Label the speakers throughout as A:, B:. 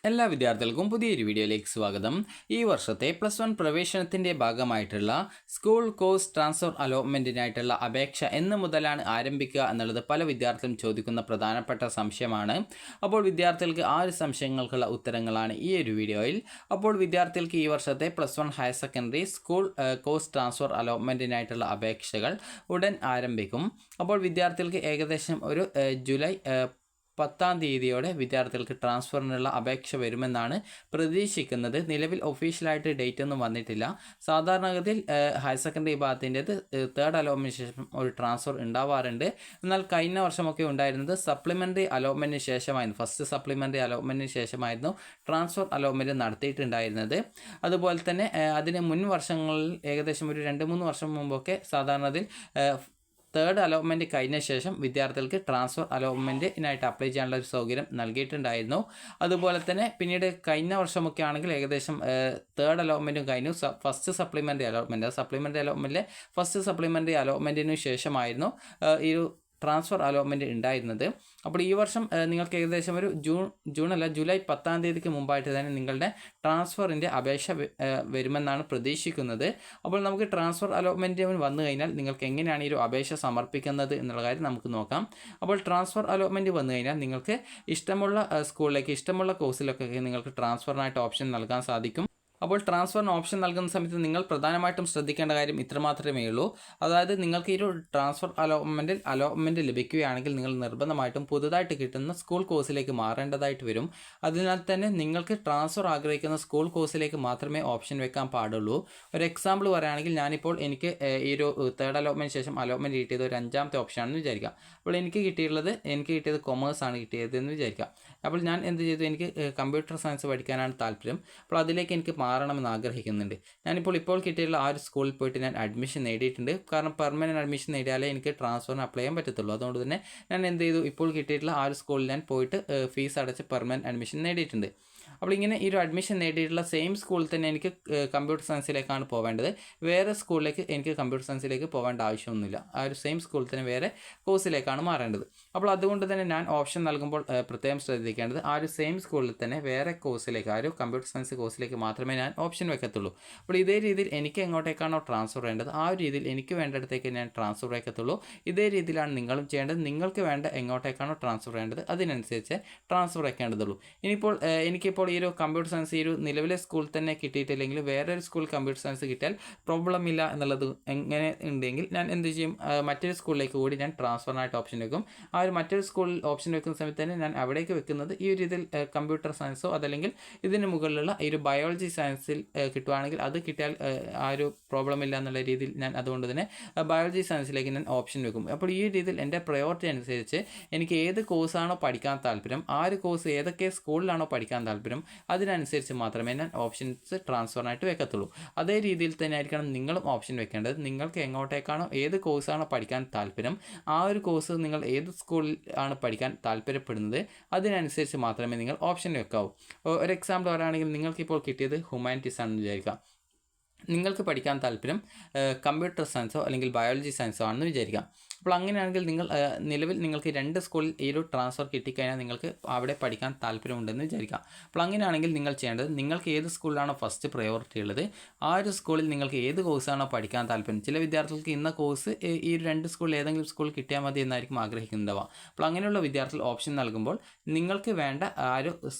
A: എല്ലാ വിദ്യാർത്ഥികൾക്കും പുതിയൊരു വീഡിയോയിലേക്ക് സ്വാഗതം. ഈ വർഷത്തെ +1 പ്രവേശനത്തിൻ്റെ ഭാഗമായിട്ടുള്ള സ്കൂൾ കോഴ്സ് ട്രാൻസ്ഫർ അലോട്ട്മെൻറ്റിനായിട്ടുള്ള അപേക്ഷ എന്ന് മുതലാണ് ആരംഭിക്കുക എന്നുള്ളത് പല വിദ്യാർത്ഥികളും ചോദിക്കുന്ന പ്രധാനപ്പെട്ട സംശയമാണ്. അപ്പോൾ വിദ്യാർത്ഥികൾക്ക് ആ ഒരു സംശയങ്ങൾക്കുള്ള ഉത്തരങ്ങളാണ് ഈ ഒരു വീഡിയോയിൽ. അപ്പോൾ വിദ്യാർത്ഥികൾക്ക് ഈ വർഷത്തെ +1 higher secondary school course transfer അലോട്ട്മെൻറ്റിനായിട്ടുള്ള അപേക്ഷകൾ ഉടൻ ആരംഭിക്കും. അപ്പോൾ വിദ്യാർത്ഥികൾക്ക് ഏകദേശം ഒരു ജൂലൈ 10-ാം തീയതിയോടെ വിദ്യാർത്ഥികൾക്ക് ട്രാൻസ്ഫറിനുള്ള അപേക്ഷ വരുമെന്നാണ് പ്രതീക്ഷിക്കുന്നത്. നിലവിൽ ഒഫീഷ്യലായിട്ട് ഡേറ്റ് ഒന്നും വന്നിട്ടില്ല. സാധാരണഗതിയിൽ ഹയർ സെക്കൻഡറി വിഭാഗത്തിൻ്റെത് 3rd അലോട്ട്മെൻറ്റിന് ശേഷം ഒരു ട്രാൻസ്ഫർ ഉണ്ടാവാറുണ്ട്. എന്നാൽ കഴിഞ്ഞ വർഷമൊക്കെ ഉണ്ടായിരുന്നത് സപ്ലിമെൻ്ററി അലോട്ട്മെൻറ്റിന് ശേഷമായിരുന്നു, ഫസ്റ്റ് സപ്ലിമെൻ്ററി അലോട്ട്മെൻറ്റിന് ശേഷമായിരുന്നു ട്രാൻസ്ഫർ അലോട്ട്മെൻറ്റ് നടത്തിയിട്ടുണ്ടായിരുന്നത്. അതുപോലെ തന്നെ അതിന് മുൻ വർഷങ്ങളിൽ ഏകദേശം ഒരു 2-3 വർഷം മുമ്പൊക്കെ സാധാരണത്തിൽ 3rd അലോട്ട്മെൻറ്റ് കഴിഞ്ഞ ശേഷം വിദ്യാർത്ഥികൾക്ക് ട്രാൻസ്ഫർ അലോട്ട്മെൻറ്റിനായിട്ട് അപ്ലൈ ചെയ്യാനുള്ള ഒരു സൗകര്യം നൽകിയിട്ടുണ്ടായിരുന്നു. അതുപോലെ തന്നെ പിന്നീട് കഴിഞ്ഞ വർഷമൊക്കെ ആണെങ്കിൽ ഏകദേശം 3rd അലോട്ട്മെൻറ്റും കഴിഞ്ഞു, ഫസ്റ്റ് സപ്ലിമെൻ്ററി അലോട്ട്മെൻറ്റിലെ ഫസ്റ്റ് സപ്ലിമെൻ്ററി അലോട്ട്മെൻറ്റിനു ശേഷമായിരുന്നു ഈ ഒരു ട്രാൻസ്ഫർ അലോട്ട്മെൻറ്റ് ഉണ്ടായിരുന്നത്. അപ്പോൾ ഈ വർഷം നിങ്ങൾക്ക് ഏകദേശം ഒരു ജൂലൈ 10-ാം തീയതിക്ക് മുമ്പായിട്ട് തന്നെ നിങ്ങളുടെ ട്രാൻസ്ഫറിൻ്റെ അപേക്ഷ വരുമെന്നാണ് പ്രതീക്ഷിക്കുന്നത്. അപ്പോൾ നമുക്ക് ട്രാൻസ്ഫർ അലോട്ട്മെൻറ്റ് വന്നു കഴിഞ്ഞാൽ നിങ്ങൾക്ക് എങ്ങനെയാണ് ഈ ഒരു അപേക്ഷ സമർപ്പിക്കുന്നത് എന്നുള്ള കാര്യം നമുക്ക് നോക്കാം. അപ്പോൾ ട്രാൻസ്ഫർ അലോട്ട്മെൻറ്റ് വന്നു കഴിഞ്ഞാൽ നിങ്ങൾക്ക് ഇഷ്ടമുള്ള സ്കൂളിലേക്ക്, ഇഷ്ടമുള്ള കോഴ്സിലൊക്കെ നിങ്ങൾക്ക് ട്രാൻസ്ഫറിനായിട്ട് ഓപ്ഷൻ നൽകാൻ സാധിക്കും. അപ്പോൾ ട്രാൻസ്ഫറിന് ഓപ്ഷൻ നൽകുന്ന സമയത്ത് നിങ്ങൾ പ്രധാനമായിട്ടും ശ്രദ്ധിക്കേണ്ട കാര്യം ഇത്ര മാത്രമേ ഉള്ളൂ. അതായത് നിങ്ങൾക്ക് ഈ ഒരു ട്രാൻസ്ഫർ അലോട്ട്മെൻറ്റ് ലഭിക്കുകയാണെങ്കിൽ നിങ്ങൾ നിർബന്ധമായിട്ടും പുതുതായിട്ട് കിട്ടുന്ന സ്കൂൾ കോഴ്സിലേക്ക് മാറേണ്ടതായിട്ട് വരും. അതിനാൽ തന്നെ നിങ്ങൾക്ക് ട്രാൻസ്ഫർ ആഗ്രഹിക്കുന്ന സ്കൂൾ കോഴ്സിലേക്ക് മാത്രമേ ഓപ്ഷൻ വെക്കാൻ പാടുള്ളൂ. ഒരു എക്സാമ്പിൾ പറയുകയാണെങ്കിൽ ഞാനിപ്പോൾ എനിക്ക് ഈ ഒരു 3rd അലോട്ട്മെൻറ്റ് ശേഷം അലോട്ട്മെൻറ്റ് കിട്ടിയത് ഒരു 5ാമത്തെ ഓപ്ഷനാണെന്ന് വിചാരിക്കാം. അപ്പോൾ എനിക്ക് കിട്ടിയത് കൊമേഴ്സാണ് കിട്ടിയതെന്ന് വിചാരിക്കാം. അപ്പോൾ ഞാൻ എന്ത് ചെയ്തു, എനിക്ക് കമ്പ്യൂട്ടർ സയൻസ് പഠിക്കാനാണ് താല്പര്യം. അപ്പോൾ അതിലേക്ക് എനിക്ക് മാറണമെന്ന് ആഗ്രഹിക്കുന്നുണ്ട്. ഇപ്പോൾ കിട്ടിയിട്ടുള്ള ആ ഒരു സ്കൂളിൽ പോയിട്ട് ഞാൻ അഡ്മിഷൻ നേടിയിട്ടുണ്ട്. കാരണം പെർമനൻറ്റ് അഡ്മിഷൻ നേടിയാലേ എനിക്ക് ട്രാൻസ്ഫറിന് അപ്ലൈ ചെയ്യാൻ പറ്റത്തുള്ളൂ. അതുകൊണ്ട് തന്നെ ഞാൻ എന്ത് ചെയ്തു, ഇപ്പോൾ കിട്ടിയിട്ടുള്ള ആ ഒരു സ്കൂളിൽ ഞാൻ പോയിട്ട് ഫീസ് അടച്ച് പെർമനൻറ്റ് അഡ്മിഷൻ നേടിയിട്ടുണ്ട്. അപ്പോൾ ഇങ്ങനെ ഈ ഒരു അഡ്മിഷൻ നേടിയിട്ടുള്ള സെയിം സ്കൂളിൽ തന്നെ എനിക്ക് കമ്പ്യൂട്ടർ സയൻസിലേക്കാണ് പോവേണ്ടത്. വേറെ സ്കൂളിലേക്ക് എനിക്ക് കമ്പ്യൂട്ടർ സയൻസിലേക്ക് പോകേണ്ട ആവശ്യമൊന്നുമില്ല. ആ ഒരു സെയിം സ്കൂളിൽ തന്നെ വേറെ കോഴ്സിലേക്കാണ് മാറേണ്ടത്. അപ്പോൾ അതുകൊണ്ട് തന്നെ ഞാൻ ഓപ്ഷൻ നൽകുമ്പോൾ പ്രത്യേകം ശ്രദ്ധിക്കേണ്ടത് ആ ഒരു സെയിം സ്കൂളിൽ തന്നെ വേറെ കോഴ്സിലേക്ക്, ആ ഒരു കമ്പ്യൂട്ടർ സയൻസ് കോഴ്സിലേക്ക് മാത്രമേ ഞാൻ ഓപ്ഷൻ വെക്കത്തുള്ളൂ. അപ്പോൾ ഇതേ രീതിയിൽ എനിക്ക് എങ്ങോട്ടേക്കാണോ ട്രാൻസ്ഫർ വേണ്ടത് ആ ഒരു രീതിയിൽ എനിക്ക് വേണ്ടിടത്തേക്ക് ഞാൻ ട്രാൻസ്ഫർ വെക്കത്തുള്ളൂ. ഇതേ രീതിയിലാണ് നിങ്ങളും ചെയ്യേണ്ടത്. നിങ്ങൾക്ക് വേണ്ട എങ്ങോട്ടേക്കാണോ ട്രാൻസ്ഫർ വേണ്ടത് അതിനനുസരിച്ച് ട്രാൻസ്ഫർ വെക്കേണ്ടതുള്ളൂ. എനിക്കിപ്പോൾ ഈ ഒരു കമ്പ്യൂട്ടർ സയൻസ് ഈ ഒരു നിലവിലെ സ്കൂളിൽ തന്നെ കിട്ടിയിട്ടില്ലെങ്കിൽ വേറൊരു സ്കൂൾ കമ്പ്യൂട്ടർ സയൻസ് കിട്ടിയാൽ പ്രോബ്ലം ഇല്ല എന്നുള്ളത് എങ്ങനെ ഉണ്ടെങ്കിൽ ഞാൻ എന്ത് ചെയ്യും, മറ്റൊരു സ്കൂളിലേക്ക് കൂടി ഞാൻ ട്രാൻസ്ഫറിനായിട്ട് ഓപ്ഷൻ വെക്കും. ആ ഒരു മറ്റൊരു സ്കൂളിൽ ഓപ്ഷൻ വെക്കുന്ന സമയത്ത് തന്നെ ഞാൻ അവിടേക്ക് വെക്കുന്നത് ഈ ഒരു രീതിയിൽ കമ്പ്യൂട്ടർ സയൻസോ അതല്ലെങ്കിൽ ഇതിന് മുകളിലുള്ള ഈ ഒരു ബയോളജി സയൻസിൽ കിട്ടുവാണെങ്കിൽ അത് കിട്ടിയാൽ ആ ഒരു പ്രോബ്ലം ഇല്ല എന്നുള്ള രീതിയിൽ ഞാൻ അതുകൊണ്ട് തന്നെ ബയോളജി സയൻസിലേക്ക് ഞാൻ ഓപ്ഷൻ വെക്കും. അപ്പോൾ ഈ രീതിയിൽ എൻ്റെ പ്രയോറിറ്റി അനുസരിച്ച് എനിക്ക് ഏത് കോഴ്സാണോ പഠിക്കാൻ താല്പര്യം, ആ ഒരു കോഴ്സ് ഏതൊക്കെ സ്കൂളിലാണോ പഠിക്കാൻ താല്പര്യം അതിനനുസരിച്ച് മാത്രമേ ഞാൻ ഓപ്ഷൻസ് ട്രാൻസ്ഫറിനായിട്ട് വെക്കത്തുള്ളൂ. അതേ രീതിയിൽ തന്നെ ആയിരിക്കണം നിങ്ങളും ഓപ്ഷൻ വെക്കേണ്ടത്. നിങ്ങൾക്ക് എങ്ങോട്ടേക്കാണോ ഏത് കോഴ്സാണോ പഠിക്കാൻ താല്പര്യം ആ ഒരു കോഴ്സ് നിങ്ങൾ ഏത് സ്കൂളിൽ ആണ് പഠിക്കാൻ താല്പര്യപ്പെടുന്നത് അതിനനുസരിച്ച് മാത്രമേ നിങ്ങൾ ഓപ്ഷൻ വെക്കാവൂ. ഒരു എക്സാമ്പിൾ പറയുകയാണെങ്കിൽ നിങ്ങൾക്കിപ്പോൾ കിട്ടിയത് ഹ്യൂമാനിറ്റീസ് ആണെന്ന് വിചാരിക്കാം. നിങ്ങൾക്ക് പഠിക്കാൻ താല്പര്യം കമ്പ്യൂട്ടർ സയൻസോ അല്ലെങ്കിൽ ബയോളജി സയൻസോ ആണെന്ന് വിചാരിക്കാം. അപ്പോൾ അങ്ങനെയാണെങ്കിൽ നിലവിൽ നിങ്ങൾക്ക് 2 സ്കൂളിൽ ഈ ഒരു ട്രാൻസ്ഫർ കിട്ടിക്കഴിഞ്ഞാൽ നിങ്ങൾക്ക് അവിടെ പഠിക്കാൻ താല്പര്യമുണ്ടെന്ന് വിചാരിക്കാം. അപ്പോൾ അങ്ങനെയാണെങ്കിൽ നിങ്ങൾ ചെയ്യേണ്ടത്, നിങ്ങൾക്ക് ഏത് സ്കൂളിലാണോ ഫസ്റ്റ് പ്രയോറിറ്റി ഉള്ളത് ആ ഒരു സ്കൂളിൽ നിങ്ങൾക്ക് ഏത് കോഴ്സാണോ പഠിക്കാൻ താല്പര്യം, ചില വിദ്യാർത്ഥികൾക്ക് ഇന്ന കോഴ്സ് ഈ 2 സ്കൂളിൽ ഏതെങ്കിലും സ്കൂളിൽ കിട്ടിയാൽ മതി എന്നായിരിക്കും ആഗ്രഹിക്കുന്നതാവുക. അപ്പോൾ അങ്ങനെയുള്ള വിദ്യാർത്ഥികൾ ഓപ്ഷൻ നൽകുമ്പോൾ നിങ്ങൾക്ക് വേണ്ട ആ ഒരു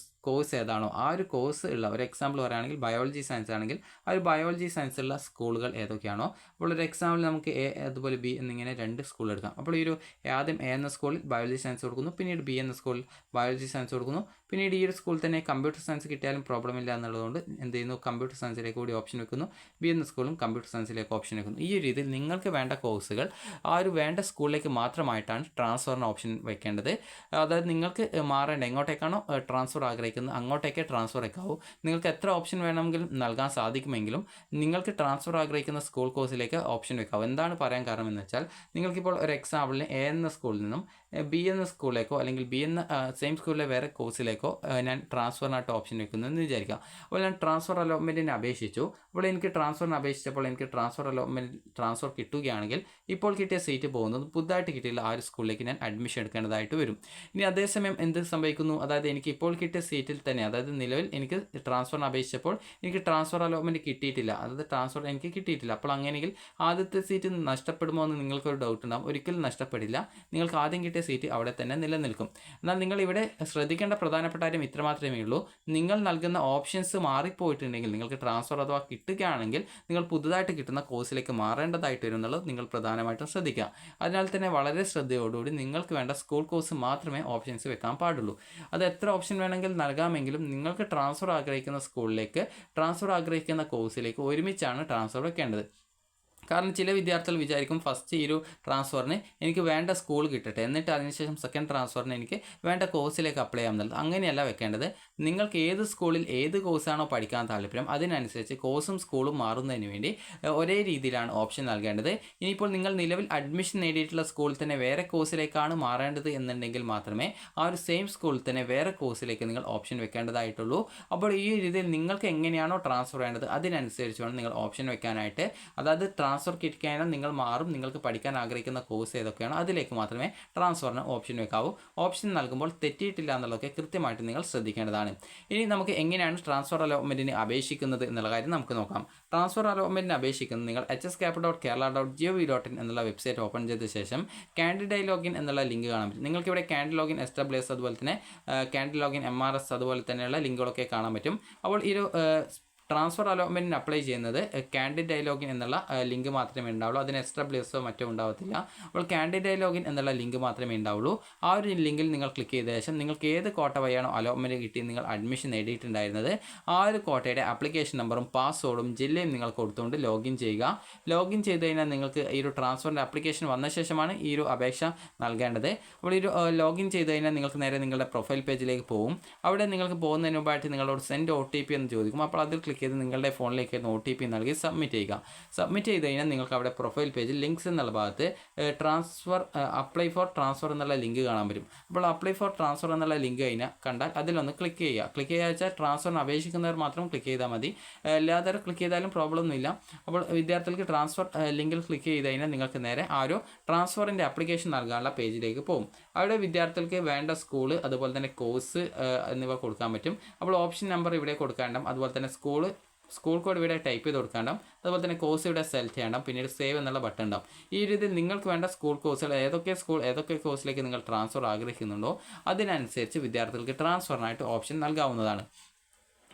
A: കോഴ്സ് ഏതാണോ ആ ഒരു കോഴ്സ് ഉള്ള, ഒരു എക്സാമ്പിൾ പറയുകയാണെങ്കിൽ ബയോളജി സയൻസ് ആണെങ്കിൽ ആ ഒരു ബയോളജി സയൻസ് ഉള്ള സ്കൂളുകൾ ഏതൊക്കെയാണോ, അപ്പോൾ ഒരു എക്സാമ്പിൾ നമുക്ക് എ അതുപോലെ ബി എന്നിങ്ങനെ 2 സ്കൂൾ എടുക്കാം. അപ്പോൾ ഈ ഒരു ആദ്യം എ എന്ന സ്കൂളിൽ ബയോളജി സയൻസ് കൊടുക്കുന്നു, പിന്നീട് ബി എന്ന സ്കൂളിൽ ബയോളജി സയൻസ് കൊടുക്കുന്നു, പിന്നീട് ഈ ഒരു സ്കൂളിൽ തന്നെ കമ്പ്യൂട്ടർ സയൻസ് കിട്ടിയാലും പ്രോബ്ലം ഇല്ല എന്നുള്ളതുകൊണ്ട് എന്ത് ചെയ്യുന്നു, കമ്പ്യൂട്ടർ സയൻസിലേക്ക് കൂടി ഓപ്ഷൻ വെക്കുന്നു, ബി എന്ന സ്കൂളും കമ്പ്യൂട്ടർ സയൻസിലേക്ക് ഓപ്ഷൻ വെക്കുന്നു. ഈ ഒരു രീതിയിൽ നിങ്ങൾക്ക് വേണ്ട കോഴ്സുകൾ ആ ഒരു വേണ്ട സ്കൂളിലേക്ക് മാത്രമായിട്ടാണ് ട്രാൻസ്ഫറിന് ഓപ്ഷൻ വെക്കേണ്ടത്. അതായത് നിങ്ങൾക്ക് മാറേണ്ട എങ്ങോട്ടേക്കാണോ ട്രാൻസ്ഫർ ആഗ്രഹിക്കുന്നത് അങ്ങോട്ടേക്ക് ട്രാൻസ്ഫർ വെക്കാവൂ. നിങ്ങൾക്ക് എത്ര ഓപ്ഷൻ വേണമെങ്കിലും നൽകാൻ സാധിക്കുമെങ്കിലും നിങ്ങൾക്ക് ട്രാൻസ്ഫർ ആഗ്രഹിക്കുന്ന സ്കൂൾ കോഴ്സിലേക്ക് ഓപ്ഷൻ വെക്കാവൂ. എന്താണ് പറയാൻ കാരണം എന്ന് വെച്ചാൽ നിങ്ങൾക്കിപ്പോൾ ഒരു എക്സാമ്പിളിന് എ എന്ന സ്കൂളിൽ നിന്നും ബി എന്ന സ്കൂളിലേക്കോ അല്ലെങ്കിൽ ബി എന്ന സെയിം സ്കൂളിലെ വേറെ കോഴ്സിലേക്കോ ഞാൻ ട്രാൻസ്ഫറിനായിട്ട് ഓപ്ഷൻ വെക്കുന്നു എന്ന് വിചാരിക്കാം. അപ്പോൾ ഞാൻ ട്രാൻസ്ഫർ അലോട്ട്മെൻറ്റിന് അപേക്ഷിച്ചു. അപ്പോൾ എനിക്ക് ട്രാൻസ്ഫറിന് അപേക്ഷിച്ചപ്പോൾ എനിക്ക് ട്രാൻസ്ഫർ കിട്ടുകയാണെങ്കിൽ ഇപ്പോൾ കിട്ടിയ സീറ്റ് പോകുന്നത് പുതുതായിട്ട് കിട്ടിയില്ല ആ ഒരു സ്കൂളിലേക്ക് ഞാൻ അഡ്മിഷൻ എടുക്കേണ്ടതായിട്ട് വരും. ഇനി അതേസമയം എന്ത് സംഭവിക്കുന്നു, അതായത് എനിക്ക് ഇപ്പോൾ കിട്ടിയ സീറ്റിൽ തന്നെ, അതായത് നിലവിൽ എനിക്ക് ട്രാൻസ്ഫറിന് അപേക്ഷിച്ചപ്പോൾ എനിക്ക് ട്രാൻസ്ഫർ അലോട്ട്മെൻറ്റ് കിട്ടിയിട്ടില്ല, അതായത് ട്രാൻസ്ഫർ എനിക്ക് കിട്ടിയിട്ടില്ല. അപ്പോൾ അങ്ങനെയെങ്കിൽ ആദ്യത്തെ സീറ്റ് നഷ്ടപ്പെടുമോ എന്ന് നിങ്ങൾക്കൊരു ഡൗട്ട് ഉണ്ടാകും. ഒരിക്കലും നഷ്ടപ്പെടില്ല. നിങ്ങൾക്ക് ആദ്യം കിട്ടിയ സീറ്റ് അവിടെ തന്നെ നിലനിൽക്കും. എന്നാൽ നിങ്ങൾ ഇവിടെ ശ്രദ്ധിക്കേണ്ട പ്രധാനപ്പെട്ട കാര്യം ഇത്ര മാത്രമേ ഉള്ളൂ. നിങ്ങൾ നൽകുന്ന ഓപ്ഷൻസ് മാറിപ്പോയിട്ടുണ്ടെങ്കിൽ, നിങ്ങൾക്ക് ട്രാൻസ്ഫർ അഥവാ കിട്ടുകയാണെങ്കിൽ നിങ്ങൾ പുതുതായിട്ട് കിട്ടുന്ന കോഴ്സിലേക്ക് മാറേണ്ടതായിട്ട് വരും എന്നുള്ളത് നിങ്ങൾ പ്രധാനമായിട്ടും ശ്രദ്ധിക്കുക. അതിനാൽ തന്നെ വളരെ ശ്രദ്ധയോടുകൂടി നിങ്ങൾക്ക് വേണ്ട സ്കൂൾ കോഴ്സ് മാത്രമേ ഓപ്ഷൻസ് വെക്കാൻ പാടുള്ളൂ. അത് എത്ര ഓപ്ഷൻ വേണമെങ്കിൽ നൽകാമെങ്കിലും നിങ്ങൾക്ക് ട്രാൻസ്ഫർ ആഗ്രഹിക്കുന്ന സ്കൂളിലേക്ക്, ട്രാൻസ്ഫർ ആഗ്രഹിക്കുന്ന കോഴ്സിലേക്ക് ഒരുമിച്ചാണ് ട്രാൻസ്ഫർ വെക്കേണ്ടത്. കാരണം ചില വിദ്യാർത്ഥികൾ വിചാരിക്കും ഫസ്റ്റ് ഈ ഒരു ട്രാൻസ്ഫറിന് എനിക്ക് വേണ്ട സ്കൂൾ കിട്ടട്ടെ, എന്നിട്ട് അതിനുശേഷം സെക്കൻഡ് ട്രാൻസ്ഫറിന് എനിക്ക് വേണ്ട കോഴ്സിലേക്ക് അപ്ലൈ ചെയ്യാമെന്നുള്ളത്. അങ്ങനെയല്ല വെക്കേണ്ടത്. നിങ്ങൾക്ക് ഏത് സ്കൂളിൽ ഏത് കോഴ്സാണോ പഠിക്കാൻ താല്പര്യം അതിനനുസരിച്ച് കോഴ്സും സ്കൂളും മാറുന്നതിന് വേണ്ടി ഒരേ രീതിയിലാണ് ഓപ്ഷൻ നൽകേണ്ടത്. ഇനിയിപ്പോൾ നിങ്ങൾ നിലവിൽ അഡ്മിഷൻ നേടിയിട്ടുള്ള സ്കൂളിൽ തന്നെ വേറെ കോഴ്സിലേക്കാണ് മാറേണ്ടത് എന്നുണ്ടെങ്കിൽ മാത്രമേ ആ ഒരു സെയിം സ്കൂളിൽ തന്നെ വേറെ കോഴ്സിലേക്ക് നിങ്ങൾ ഓപ്ഷൻ വെക്കേണ്ടതായിട്ടുള്ളൂ. അപ്പോൾ ഈ രീതിയിൽ നിങ്ങൾക്ക് എങ്ങനെയാണോ ട്രാൻസ്ഫർ വേണ്ടത് അതിനനുസരിച്ച് വേണം നിങ്ങൾ ഓപ്ഷൻ വെക്കാനായിട്ട്. അതായത് ട്രാൻസ്ഫർ കിട്ടിക്കഴിഞ്ഞാൽ നിങ്ങൾ മാറും. നിങ്ങൾക്ക് പഠിക്കാൻ ആഗ്രഹിക്കുന്ന കോഴ്സ് ഏതൊക്കെയാണോ അതിലേക്ക് മാത്രമേ ട്രാൻസ്ഫറിന് ഓപ്ഷൻ വെക്കാവൂ. ഓപ്ഷൻ നൽകുമ്പോൾ തെറ്റിയിട്ടില്ല എന്നുള്ളതൊക്കെ കൃത്യമായിട്ട് നിങ്ങൾ ശ്രദ്ധിക്കേണ്ടതാണ്. ഇനി നമുക്ക് എങ്ങനെയാണ് ട്രാൻസ്ഫർ അലോട്ട്മെൻറ്റിന് അപേക്ഷിക്കുന്നത് എന്നുള്ള കാര്യം നമുക്ക് നോക്കാം. ട്രാൻസ്ഫർ അലോട്ട്മെൻറ്റിന് അപേക്ഷിക്കുന്നത് നിങ്ങൾ hscap.kerala.gov.in എന്നുള്ള വെബ്സൈറ്റ് ഓപ്പൺ ചെയ്ത ശേഷം കാൻഡിഡേറ്റ് ലോഗിൻ എന്നുള്ള ലിങ്ക് കാണാൻ പറ്റും. നിങ്ങൾക്കിവിടെ കാൻഡിഡേറ്റ് ലോഗിൻ SWS അതുപോലെ തന്നെ കാൻഡിഡേറ്റ് ലോഗിൻ MRS അതുപോലെ തന്നെയുള്ള ലിങ്കുകളൊക്കെ കാണാൻ പറ്റും. അപ്പോൾ ഈ ഒരു ട്രാൻസ്ഫർ അലോട്ട്മെൻറ്റിന് അപ്ലൈ ചെയ്യുന്നത് കാൻഡിഡേറ്റ് ലോഗിൻ എന്നുള്ള ലിങ്ക് മാത്രമേ ഉണ്ടാവുള്ളൂ. അതിന് SWSോ മറ്റോ ഉണ്ടാവത്തില്ല. അപ്പോൾ കാൻഡിഡേറ്റ് ലോഗിൻ എന്നുള്ള ലിങ്ക് മാത്രമേ ഉണ്ടാവുള്ളൂ. ആ ഒരു ലിങ്കിൽ നിങ്ങൾ ക്ലിക്ക് ചെയ്ത ശേഷം നിങ്ങൾക്ക് ഏത് കോട്ട വഴിയാണോ അലോട്ട്മെൻറ്റ് കിട്ടി നിങ്ങൾ അഡ്മിഷൻ നേടിയിട്ടുണ്ടായിരുന്നത് ആ ഒരു കോട്ടയുടെ ആപ്ലിക്കേഷൻ നമ്പറും പാസ്വേഡും ജില്ലയും നിങ്ങൾ കൊടുത്തുകൊണ്ട് ലോഗിൻ ചെയ്യുക. ലോഗിൻ ചെയ്ത് കഴിഞ്ഞാൽ നിങ്ങൾക്ക് ഈ ഒരു ട്രാൻസ്ഫറിൻ്റെ ആപ്ലിക്കേഷൻ വന്ന ശേഷമാണ് ഈ ഒരു അപേക്ഷ നൽകേണ്ടത്. അപ്പോൾ ഈ ഒരു ലോഗിൻ ചെയ്ത് കഴിഞ്ഞാൽ നിങ്ങൾക്ക് നേരെ നിങ്ങളുടെ പ്രൊഫൈൽ പേജിലേക്ക് പോകും. അവിടെ നിങ്ങൾക്ക് പോകുന്നതിന് മുമ്പായിട്ട് നിങ്ങളോട് സെൻഡ് OTP എന്ന് ചോദിക്കും. അപ്പോൾ അതിൽ ക്ലിക്ക് ചെയ്ത് നിങ്ങളുടെ ഫോണിലേക്ക് OTP നൽകി സബ്മിറ്റ് ചെയ്യുക. സബ്മിറ്റ് ചെയ്ത് കഴിഞ്ഞാൽ നിങ്ങൾക്ക് അവിടെ പ്രൊഫൈൽ പേജിൽ ലിങ്ക്സ് എന്നുള്ള ഭാഗത്ത് അപ്ലൈ ഫോർ ട്രാൻസ്ഫർ എന്നുള്ള ലിങ്ക് കാണാൻ പറ്റും. അപ്പോൾ അപ്ലൈ ഫോർ ട്രാൻസ്ഫർ എന്നുള്ള ലിങ്ക് കണ്ടാൽ അതിലൊന്ന് ക്ലിക്ക് ചെയ്യുക. ക്ലിക്ക് ചെയ്യുക വെച്ചാൽ ട്രാൻസ്ഫറിന് അപേക്ഷിക്കുന്നവർ മാത്രം ക്ലിക്ക് ചെയ്താൽ മതി. എല്ലാവരും ക്ലിക്ക് ചെയ്താലും പ്രോബ്ലം ഒന്നുമില്ല. അപ്പോൾ വിദ്യാർത്ഥികൾക്ക് ട്രാൻസ്ഫർ ലിങ്കിൽ ക്ലിക്ക് ചെയ്ത് കഴിഞ്ഞാൽ നിങ്ങൾക്ക് നേരെ ആ ഒരു ട്രാൻസ്ഫറിൻ്റെ ആപ്ലിക്കേഷൻ നൽകാനുള്ള പേജിലേക്ക് പോകും. അവിടെ വിദ്യാർത്ഥികൾക്ക് വേണ്ട സ്കൂള് അതുപോലെ തന്നെ കോഴ്സ് എന്നിവ കൊടുക്കാൻ പറ്റും. അപ്പോൾ ഓപ്ഷൻ നമ്പർ ഇവിടെ കൊടുക്കാണ്ടും അതുപോലെ തന്നെ സ്കൂൾ കോഡ് ഇവിടെ ടൈപ്പ് ചെയ്ത് കൊടുക്കാണ്ടും അതുപോലെ തന്നെ കോഴ്സ് ഇവിടെ സെലക്ട് ചെയ്യണം. പിന്നീട് സേവ് എന്നുള്ള ബട്ടൺ ഉണ്ടാവും. ഈ രീതിയിൽ നിങ്ങൾക്ക് വേണ്ട സ്കൂൾ കോഴ്സുകൾ ഏതൊക്കെ കോഴ്സിലേക്ക് നിങ്ങൾ ട്രാൻസ്ഫർ ആഗ്രഹിക്കുന്നുണ്ടോ അതിനനുസരിച്ച് വിദ്യാർത്ഥികൾക്ക് ട്രാൻസ്ഫറിനായിട്ട് ഓപ്ഷൻ നൽകാവുന്നതാണ്.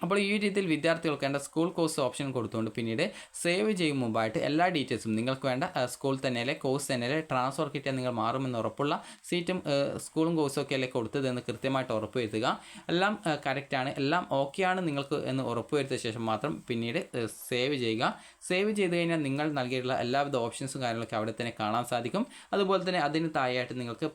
A: അപ്പോൾ ഈ രീതിയിൽ വിദ്യാർത്ഥികൾക്ക് വേണ്ട സ്കൂൾ കോഴ്സ് ഓപ്ഷൻ കൊടുത്തുകൊണ്ട് പിന്നീട് സേവ് ചെയ്യും മുമ്പായിട്ട് എല്ലാ ഡീറ്റെയിൽസും നിങ്ങൾക്ക് വേണ്ട സ്കൂൾ തന്നെയല്ലേ കോഴ്സ് തന്നെയല്ലേ ട്രാൻസ്ഫർ കിട്ടിയാൽ നിങ്ങൾ മാറുമെന്ന് ഉറപ്പുള്ള സീറ്റും സ്കൂളും കോഴ്സും ഒക്കെ അല്ലേ കൊടുത്തതെന്ന് കൃത്യമായിട്ട് ഉറപ്പുവരുത്തുക. എല്ലാം കറക്റ്റാണ്, എല്ലാം ഓക്കെയാണ് നിങ്ങൾക്ക് എന്ന് ഉറപ്പുവരുത്തിയ ശേഷം മാത്രം പിന്നീട് സേവ് ചെയ്യുക. സേവ് ചെയ്ത് കഴിഞ്ഞാൽ നിങ്ങൾ നൽകിയിട്ടുള്ള എല്ലാവിധ ഓപ്ഷൻസും കാര്യങ്ങളൊക്കെ അവിടെ തന്നെ കാണാൻ സാധിക്കും. അതുപോലെ തന്നെ അതിന് താഴെയായിട്ട് നിങ്ങൾക്ക്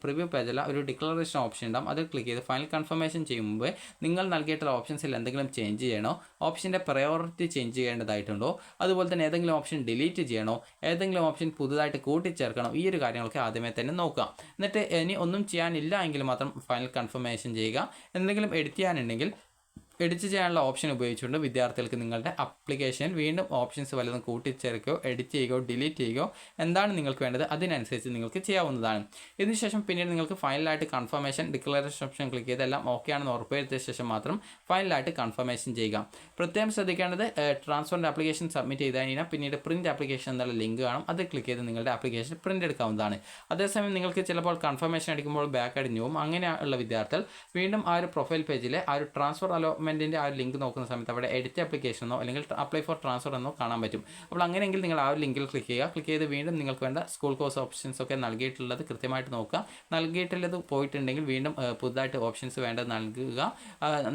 A: പ്രിവ്യൂ പേജല്ല ഒരു ഡിക്ലറേഷൻ ഓപ്ഷൻ ഉണ്ടാകും. അത് ക്ലിക്ക് ചെയ്ത് ഫൈനൽ കൺഫർമേഷൻ ചെയ്യും മുമ്പ് നിങ്ങൾ നൽകിയിട്ടുള്ള ഓപ്ഷൻസിൽ എന്തെങ്കിലും ചേഞ്ച് ചെയ്യണോ, ഓപ്ഷൻ്റെ പ്രയോറിറ്റി ചേഞ്ച് ചെയ്യേണ്ടതായിട്ടുണ്ടോ, അതുപോലെ തന്നെ ഏതെങ്കിലും ഓപ്ഷൻ ഡിലീറ്റ് ചെയ്യണോ, ഏതെങ്കിലും ഓപ്ഷൻ പുതുതായിട്ട് കൂട്ടിച്ചേർക്കണോ, ഈ ഒരു കാര്യങ്ങളൊക്കെ ആദ്യമേ തന്നെ നോക്കുക. എന്നിട്ട് ഇനി ഒന്നും ചെയ്യാനില്ല എങ്കിൽ മാത്രം ഫൈനൽ കൺഫർമേഷൻ ചെയ്യുക. എന്തെങ്കിലും എഡിറ്റ് ചെയ്യാനുണ്ടെങ്കിൽ എഡിറ്റ് ചെയ്യാനുള്ള ഓപ്ഷൻ ഉപയോഗിച്ചുകൊണ്ട് വിദ്യാർത്ഥികൾക്ക് നിങ്ങളുടെ ആപ്ലിക്കേഷനിൽ വീണ്ടും ഓപ്ഷൻസ് വല്ലതും കൂട്ടിച്ചേർക്കുകയോ എഡിറ്റ് ചെയ്യുകയോ ഡിലീറ്റ് ചെയ്യുകയോ എന്താണ് നിങ്ങൾക്ക് വേണ്ടത് അതിനനുസരിച്ച് നിങ്ങൾക്ക് ചെയ്യാവുന്നതാണ്. ഇതിനുശേഷം പിന്നീട് നിങ്ങൾക്ക് ഫൈനലായിട്ട് കൺഫർമേഷൻ ഡിക്ലറേഷൻ ഓപ്ഷൻ ക്ലിക്ക് ചെയ്ത് എല്ലാം ഓക്കെ ആണെന്ന് ഉറപ്പുവരുത്തിയ ശേഷം മാത്രം ഫൈനലായിട്ട് കൺഫർമേഷൻ ചെയ്യുക. പ്രത്യേകം ശ്രദ്ധിക്കേണ്ടത് ട്രാൻസ്ഫറിൻ്റെ ആപ്ലിക്കേഷൻ സബ്മിറ്റ് ചെയ്ത് കഴിഞ്ഞാൽ പിന്നീട് പ്രിൻറ്റ് ആപ്ലിക്കേഷൻ എന്നുള്ള ലിങ്ക് കാണും. അത് ക്ലിക്ക് ചെയ്ത് നിങ്ങളുടെ ആപ്ലിക്കേഷൻ പ്രിൻ്റ് എടുക്കാവുന്നതാണ്. അതേസമയം നിങ്ങൾക്ക് ചിലപ്പോൾ കൺഫർമേഷൻ അടിക്കുമ്പോൾ ബാക്ക് അടിഞ്ഞു പോകും. അങ്ങനെയുള്ള വിദ്യാർത്ഥികൾ വീണ്ടും ആ ഒരു പ്രൊഫൈൽ പേജിലെ ആ ഒരു ട്രാൻസ്ഫർ അലോട്ട്മെൻറ്റിൻ്റെ ആ ഒരു ലിങ്ക് നോക്കുന്ന സമയത്ത് അവിടെ എഡിറ്റ് ആപ്ലിക്കേഷനോ അല്ലെങ്കിൽ അപ്ലൈ ഫോർ ട്രാൻസ്ഫർ എന്നോ കാണാൻ പറ്റും. അപ്പോൾ അങ്ങനെയെങ്കിൽ നിങ്ങൾ ആ ഒരു ലിങ്കിൽ ക്ലിക്ക് ചെയ്യുക. ക്ലിക്ക് ചെയ്ത് വീണ്ടും നിങ്ങൾക്ക് വേണ്ട സ്കൂൾ കോഴ്സ് ഓപ്ഷൻസ് ഒക്കെ നൽകിയിട്ടുള്ളത് കൃത്യമായിട്ട് നോക്കുക. നൽകിയിട്ടുള്ളത് പോയിട്ടുണ്ടെങ്കിൽ വീണ്ടും പുതുതായിട്ട് ഓപ്ഷൻസ് വേണ്ടത്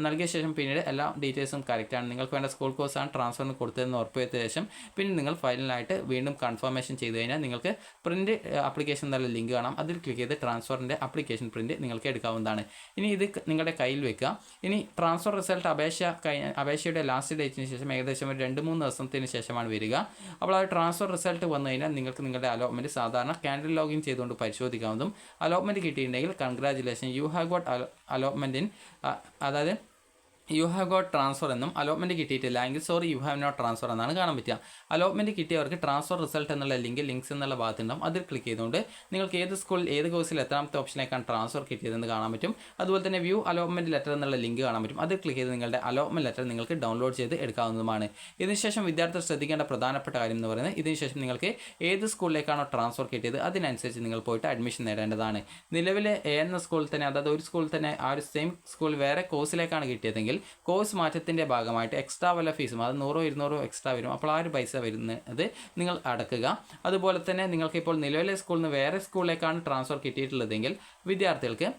A: നൽകിയ ശേഷം പിന്നീട് എല്ലാ ഡീറ്റെയിൽസും കറക്റ്റാണ്, നിങ്ങൾക്ക് വേണ്ട സ്കൂൾ കോഴ്സാണ് ട്രാൻസ്ഫറിന് കൊടുത്തതെന്ന് ഉറപ്പുവരുത്തിയ ശേഷം പിന്നെ നിങ്ങൾ ഫൈനലായിട്ട് വീണ്ടും കൺഫർമേഷൻ ചെയ്ത് കഴിഞ്ഞാൽ നിങ്ങൾക്ക് പ്രിൻറ്റ് ആപ്ലിക്കേഷൻ എന്നുള്ള ലിങ്ക് കാണാം. അതിൽ ക്ലിക്ക് ചെയ്ത് ട്രാൻസ്ഫറിൻ്റെ ആപ്ലിക്കേഷൻ പ്രിൻറ്റ് നിങ്ങൾക്ക് എടുക്കാവുന്നതാണ്. ഇനി ഇത് നിങ്ങളുടെ കയ്യിൽ വെക്കുക. ഇനി ട്രാൻസ്ഫർ റിസൾട്ട് നിങ്ങളുടെ അപേക്ഷയുടെ ലാസ്റ്റ് ഡേറ്റിന് ശേഷം ഏകദേശം ഒരു 2-3 ദിവസത്തിന് ശേഷമാണ് വരിക. അപ്പോൾ ആ ട്രാൻസ്ഫർ റിസൾട്ട് വന്നു കഴിഞ്ഞാൽ നിങ്ങൾക്ക് നിങ്ങളുടെ അലോട്ട്മെൻറ്റ് സാധാരണ ക്യാൻഡിൽ ലോഗിൻ ചെയ്തുകൊണ്ട് പരിശോധിക്കാവുന്നതും. അലോട്ട്മെൻറ്റ് കിട്ടിയിട്ടുണ്ടെങ്കിൽ congratulation, you have got allotment in, അതായത് യു ഹാവ് ഗോട്ട് ട്രാൻസ്ഫർ എന്നും, അലോട്ട്മെൻറ്റ് കിട്ടിയിട്ടില്ല എങ്കിൽ sorry you have not transfer എന്നാണ് കാണാൻ പറ്റുക. അലോട്ട്മെൻറ്റ് കിട്ടിയവർക്ക് ട്രാൻസ്ഫർ റിസൾട്ട് എന്നുള്ള ലിങ്ക്സ് എന്നുള്ള ഭാഗത്തുണ്ടാവും. അതിൽ ക്ലിക്ക് ചെയ്തുകൊണ്ട് നിങ്ങൾക്ക് ഏത് സ്കൂളിൽ ഏത് കോഴ്സിൽ എത്രാമത്തെ ഓപ്ഷനിലേക്കാണ് ട്രാൻസ്ഫർ കിട്ടിയതെന്ന് കാണാൻ പറ്റും. അതുപോലെ തന്നെ വ്യൂ അലോട്ട്മെൻറ്റ് ലെറ്റർ എന്നുള്ള ലിങ്ക് കാണാൻ പറ്റും. അതിൽ ക്ലിക്ക് ചെയ്ത് നിങ്ങളുടെ അലോട്ട്മെൻറ്റ് ലെറ്റർ നിങ്ങൾക്ക് ഡൗൺലോഡ് ചെയ്ത് എടുക്കാവുന്നതുമാണ്. ഇതിനുശേഷം വിദ്യാർത്ഥികൾ ശ്രദ്ധിക്കേണ്ട പ്രധാനപ്പെട്ട കാര്യം എന്ന് പറയുന്നത്, ഇതിനുശേഷം നിങ്ങൾക്ക് ഏത് സ്കൂളിലേക്കാണോ ട്രാൻസ്ഫർ കിട്ടിയത് അതിനനുസരിച്ച് നിങ്ങൾ പോയിട്ട് അഡ്മിഷൻ നേടേണ്ടതാണ്. നിലവിലെ എന്ന സ്കൂളിൽ തന്നെ, അതായത് ഒരു സ്കൂളിൽ തന്നെ ആ ഒരു സെയിം സ്കൂൾ വേറെ കോഴ്സിലേക്കാണ് കിട്ടിയതെങ്കിൽ കോഴ്സ് മാറ്റത്തിൻ്റെ ഭാഗമായിട്ട് എക്സ്ട്രാ വല്ല ഫീസും, അത് 100-200 എക്സ്ട്രാ വരും. അപ്പോൾ ആ ഒരു പൈസ വരുന്നത് നിങ്ങൾ അടക്കുക. അതുപോലെ തന്നെ നിങ്ങൾക്ക് ഇപ്പോൾ നിലവിലെ സ്കൂളിൽ നിന്ന് വേറെ സ്കൂളിലേക്കാണ് ട്രാൻസ്ഫർ കിട്ടിയിട്ടുള്ളതെങ്കിൽ വിദ്യാർത്ഥികൾക്ക്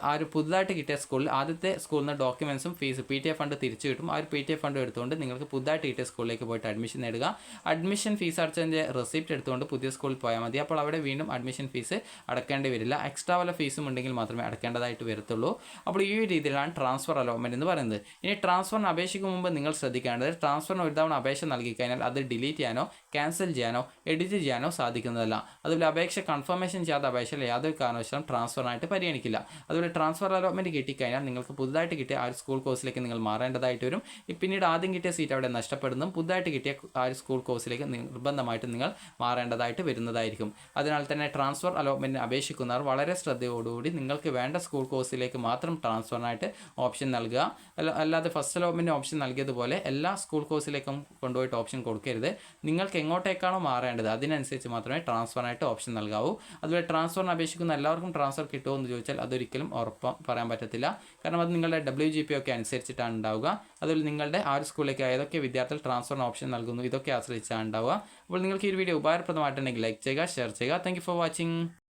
A: ആ ഒരു പുതുതായിട്ട് കിട്ടിയ സ്കൂളിൽ ആദ്യത്തെ സ്കൂളിൽ നിന്ന് ഡോക്യുമെൻസും ഫീസ് PTA ഫണ്ട് തിരിച്ചു കിട്ടും. ആ ഒരു PTA ഫണ്ട് എടുത്തുകൊണ്ട് നിങ്ങൾക്ക് പുതുതായിട്ട് കിട്ടിയ സ്കൂളിലേക്ക് പോയിട്ട് അഡ്മിഷൻ നേടുക. അഡ്മിഷൻ ഫീസ് അടച്ചതിൻ്റെ റെസിപ്റ്റ് എടുത്തുകൊണ്ട് പുതിയ സ്കൂളിൽ പോയാൽ മതി. അപ്പോൾ അവിടെ വീണ്ടും അഡ്മിഷൻ ഫീസ് അടക്കേണ്ടി വരില്ല. എക്സ്ട്രാ വല്ല ഫീസും ഉണ്ടെങ്കിൽ മാത്രമേ അടക്കേണ്ടതായിട്ട് വരത്തുള്ളൂ. അപ്പോൾ ഈ രീതിയിലാണ് ട്രാൻസ്ഫർ അലോട്ട്മെൻറ്റ് എന്ന് പറയുന്നത്. ഇനി ട്രാൻസ്ഫറിന് അപേക്ഷിക്കും മുമ്പ് നിങ്ങൾ ശ്രദ്ധിക്കേണ്ടത്, ട്രാൻസ്ഫറിന് ഒരു തവണ അപേക്ഷ നൽകി കഴിഞ്ഞാൽ അത് ഡിലീറ്റ് ചെയ്യാനോ ക്യാൻസൽ ചെയ്യാനോ എഡിറ്റ് ചെയ്യാനോ സാധിക്കുന്നതല്ല. അതുപോലെ അപേക്ഷ കൺഫർമേഷൻ ചെയ്യാത്ത അപേക്ഷയിൽ യാതൊരു കാരണവശാലും ട്രാൻസ്ഫറിനായിട്ട് പരിഗണിക്കില്ല. അതുപോലെ ട്രാൻസ്ഫർ അലോട്ട്മെൻറ്റ് കിട്ടിക്കഴിഞ്ഞാൽ നിങ്ങൾക്ക് പുതുതായിട്ട് കിട്ടിയ ആ ഒരു സ്കൂൾ കോഴ്സിലേക്ക് നിങ്ങൾ മാറേണ്ടതായിട്ട് വരും. പിന്നീട് ആദ്യം കിട്ടിയ സീറ്റ് അവിടെ നഷ്ടപ്പെടുന്നതും പുതുതായിട്ട് കിട്ടിയ ആ ഒരു സ്കൂൾ കോഴ്സിലേക്ക് നിർബന്ധമായിട്ട് നിങ്ങൾ മാറേണ്ടതായിട്ട് വരുന്നതായിരിക്കും. അതിനാൽ തന്നെ ട്രാൻസ്ഫർ അലോട്ട്മെൻറ്റിന് അപേക്ഷിക്കുന്നവർ വളരെ ശ്രദ്ധയോടുകൂടി നിങ്ങൾക്ക് വേണ്ട സ്കൂൾ കോഴ്സിലേക്ക് മാത്രം ട്രാൻസ്ഫറിനായിട്ട് ഓപ്ഷൻ നൽകുക. അല്ലാതെ ഫസ്റ്റ് അലോട്ട്മെൻറ്റ് ഓപ്ഷൻ നൽകിയതുപോലെ എല്ലാ സ്കൂൾ കോഴ്സിലേക്കും കൊണ്ടുപോയിട്ട് ഓപ്ഷൻ കൊടുക്കരുത്. നിങ്ങൾക്ക് എങ്ങോട്ടേക്കാണോ മാറേണ്ടത് അതിനനുസരിച്ച് മാത്രമേ ട്രാൻസ്ഫറിനായിട്ട് ഓപ്ഷൻ നൽകാവൂ. അതുപോലെ ട്രാൻസ്ഫറിന് അപേക്ഷിക്കുന്ന എല്ലാവർക്കും ട്രാൻസ്ഫർ കിട്ടുമോ എന്ന് ചോദിച്ചാൽ അതൊരിക്കലും പറയാൻ പറ്റത്തില്ല. കാരണം അത് നിങ്ങളുടെ WGP ഒക്കെ അനുസരിച്ചിട്ടാണ് ഉണ്ടാവുക. അതുപോലെ നിങ്ങളുടെ ആ ഒരു സ്കൂളിലേക്ക് ഏതൊക്കെ വിദ്യാർത്ഥികൾ ട്രാൻസ്ഫറിന് ഓപ്ഷൻ നൽകുന്നു ഇതൊക്കെ ആശ്രയിച്ചാണ് ഉണ്ടാവുക. അപ്പോൾ നിങ്ങൾക്ക് ഈ വീഡിയോ ഉപകാരപ്രദമായിട്ടുണ്ടെങ്കിൽ ലൈക്ക് ചെയ്യുക, ഷെയർ ചെയ്യുക. Thank you for watching.